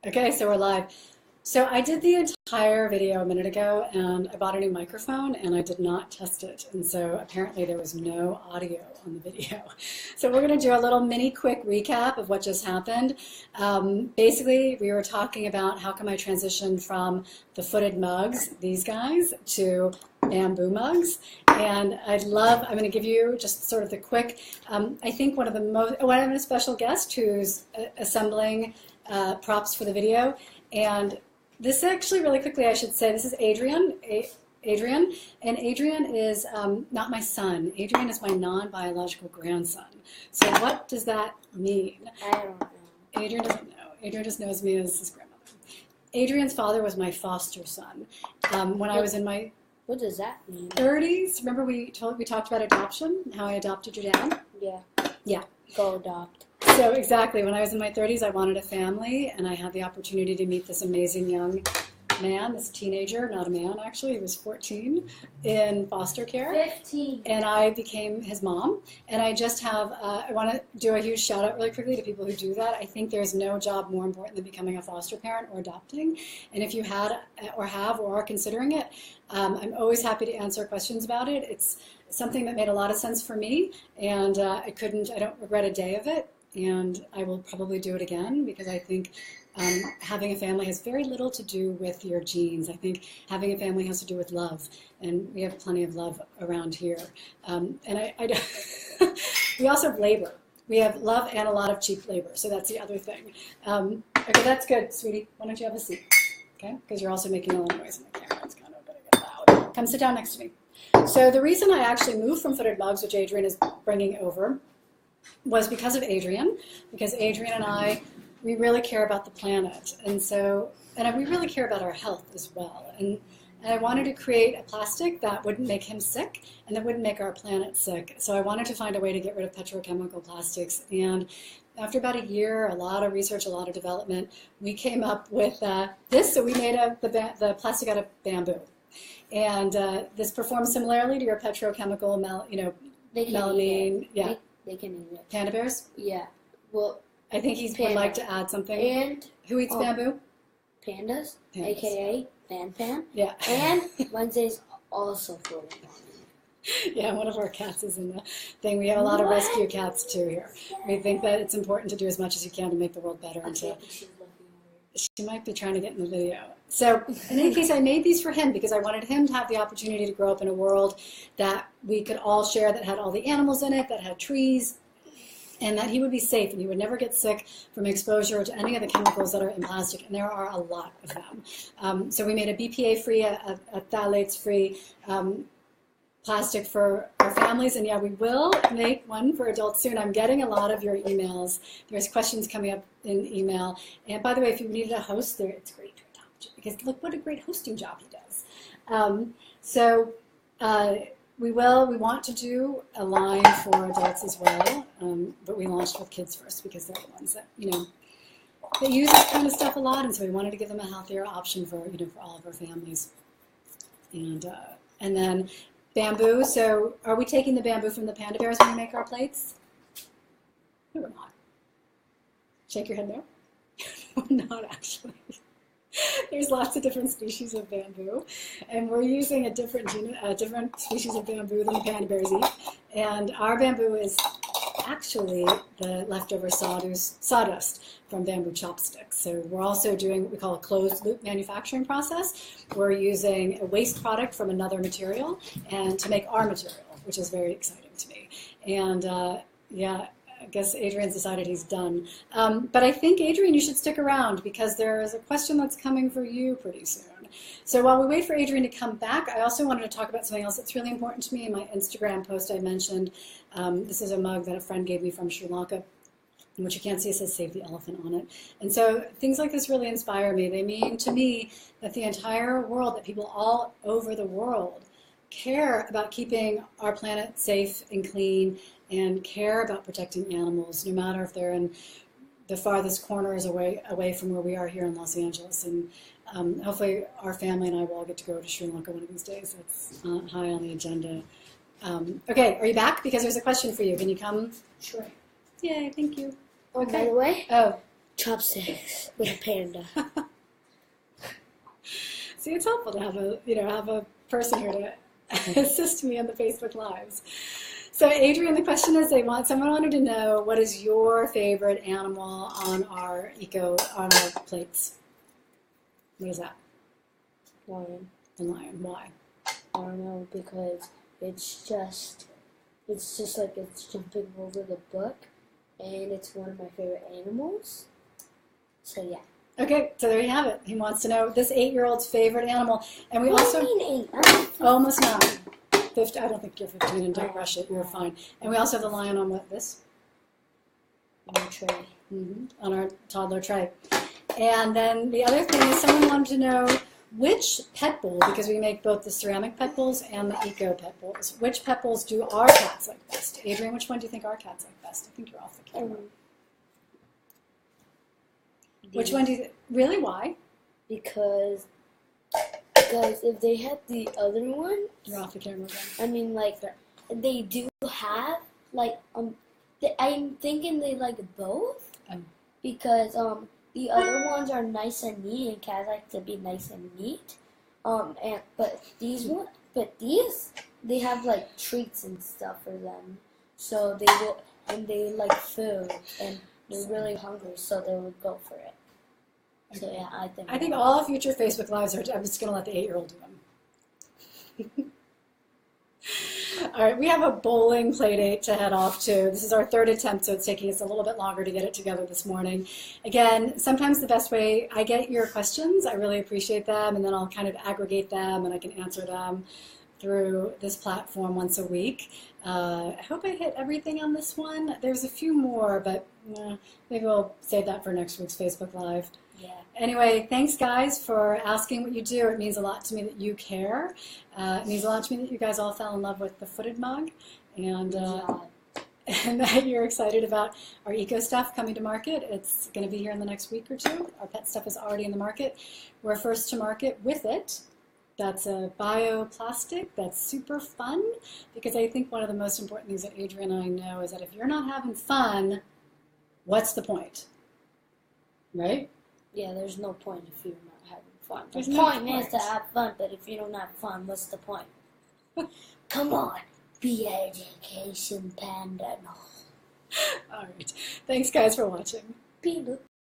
Okay, so we're live. So I did the entire video a minute ago and I bought a new microphone and I did not test it. And so apparently there was no audio on the video. So we're going to do a little mini quick recap of what just happened. Basically, we were talking about how come I transitioned from the footed mugs, these guys, to bamboo mugs. And I'm going to give you just sort of the quick, I think one of the most, I have a special guest who's assembling props for the video. And this actually, really quickly, I should say, this is Adrian. Adrian, and Adrian is not my son. Adrian is my non-biological grandson. So what does that mean? I don't know. Adrian doesn't know. Adrian just knows me as his grandmother. Adrian's father was my foster son. When I was in my What does that mean? 30s, remember we talked about adoption, how I adopted your dad? Yeah. Yeah. Go adopt. So exactly, when I was in my 30s, I wanted a family, and I had the opportunity to meet this amazing young man, this teenager, not a man actually, he was 14, in foster care. 15. And I became his mom. And I just have, I want to do a huge shout out really quickly to people who do that. I think there's no job more important than becoming a foster parent or adopting. And if you had or have or are considering it, I'm always happy to answer questions about it. It's something that made a lot of sense for me, and I don't regret a day of it. And I will probably do it again because I think having a family has very little to do with your genes. I think having a family has to do with love, and we have plenty of love around here. And we also have labor. We have love and a lot of cheap labor, so that's the other thing. Okay, that's good, sweetie. Why don't you have a seat? Okay, because you're also making a lot of noise in the camera. It's kind of going to get loud. Come sit down next to me. So the reason I actually moved from footed mugs, which Adrian is bringing over, was because of Adrian, because Adrian and I, we really care about the planet, and we really care about our health as well. And I wanted to create a plastic that wouldn't make him sick and that wouldn't make our planet sick. So I wanted to find a way to get rid of petrochemical plastics. And after about a year, a lot of research, a lot of development, we came up with this. So we made the plastic out of bamboo. And this performs similarly to your petrochemical, melamine. Yeah. They can eat it. Panda bears? Yeah. Well, I think would like to add something. And who eats bamboo? Pandas, Pandas. a.k.a. Pan. Yeah. And Wednesday's also floating on it. Yeah, one of our cats is in the thing. We have a lot of rescue cats too here. We think that it's important to do as much as you can to make the world better. And she might be trying to get in the video. So in any case, I made these for him because I wanted him to have the opportunity to grow up in a world that we could all share, that had all the animals in it, that had trees, and that he would be safe and he would never get sick from exposure to any of the chemicals that are in plastic, and there are a lot of them. So we made a BPA-free, a phthalates-free plastic for our families, and yeah, we will make one for adults soon. I'm getting a lot of your emails. There's questions coming up in email. And by the way, if you needed a host there, it's great to adopt, because look what a great hosting job he does. We want to do a line for adults as well, but we launched with kids first because they're the ones that, they use this kind of stuff a lot, and so we wanted to give them a healthier option for all of our families. And then bamboo. So are we taking the bamboo from the panda bears when we make our plates? No, we're not. Shake your head no. We're not actually. There's lots of different species of bamboo, and we're using a different species of bamboo than the panda bears eat. And our bamboo is actually the leftover sawdust from bamboo chopsticks. So we're also doing what we call a closed loop manufacturing process. We're using a waste product from another material and to make our material, which is very exciting to me. And yeah, I guess Adrian's decided he's done. But I think, Adrian, you should stick around because there is a question that's coming for you pretty soon. So while we wait for Adrian to come back, I also wanted to talk about something else that's really important to me. In my Instagram post I mentioned, this is a mug that a friend gave me from Sri Lanka, in which you can't see it says Save the Elephant on it. And so things like this really inspire me. They mean to me that the entire world, that people all over the world care about keeping our planet safe and clean and care about protecting animals, no matter if they're in the farthest corners away from where we are here in Los Angeles. And hopefully our family and I will all get to go to Sri Lanka one of these days. That's high on the agenda. Okay, are you back? Because there's a question for you. Can you come? Sure. Yay, thank you. Oh, by the way, Oh, chopsticks with a panda. See, it's helpful to have a person here to assist me on the Facebook Lives. So, Adrian, the question is, someone wanted to know, what is your favorite animal on our plates? What is that? Lion. The lion. Why? I don't know, because it's just like it's jumping over the book, and it's one of my favorite animals. So yeah. Okay, so there you have it. He wants to know this 8-year-old's favorite animal, and we What also do you mean 8? almost 9. 50, I don't think you're 15, and don't rush it. You're fine. And we also have the lion on this? On the tray. On our toddler tray. And then the other thing is, someone wanted to know which pet bowl, because we make both the ceramic pet bowls and the eco pet bowls, which pet bowls do our cats like best? Adrian, which one do you think our cats like best? I think you're off the camera. Which one do you really? Why? Because if they had the other one, You're off the camera again. I mean, like, they do have, like, I'm thinking they like both, because, the other ones are nice and neat, and cats like to be nice and neat, but these, they have, like, treats and stuff for them, so they like food, and they're really hungry, so they would go for it. So yeah, I think all future Facebook Lives I'm just going to let the 8-year-old do them. All right, we have a bowling play date to head off to. This is our 3rd attempt, so it's taking us a little bit longer to get it together this morning. Again, sometimes the best way, I get your questions, I really appreciate them, and then I'll kind of aggregate them and I can answer them through this platform once a week. I hope I hit everything on this one. There's a few more, but maybe we'll save that for next week's Facebook Live. Yeah. Anyway, thanks guys for asking what you do. It means a lot to me that you care. It means a lot to me that you guys all fell in love with the footed mug, and that you're excited about our eco stuff coming to market. It's going to be here in the next week or 2. Our pet stuff is already in the market. We're first to market with it. That's a bioplastic. That's super fun, because I think one of the most important things that Adrian and I know is that if you're not having fun, what's the point? Right? Yeah, there's no point if you're not having fun. There's The no point is point. to have fun, but if you don't have fun, what's the point? Come on, be education panda. No. All right. Thanks, guys, for watching. Be look.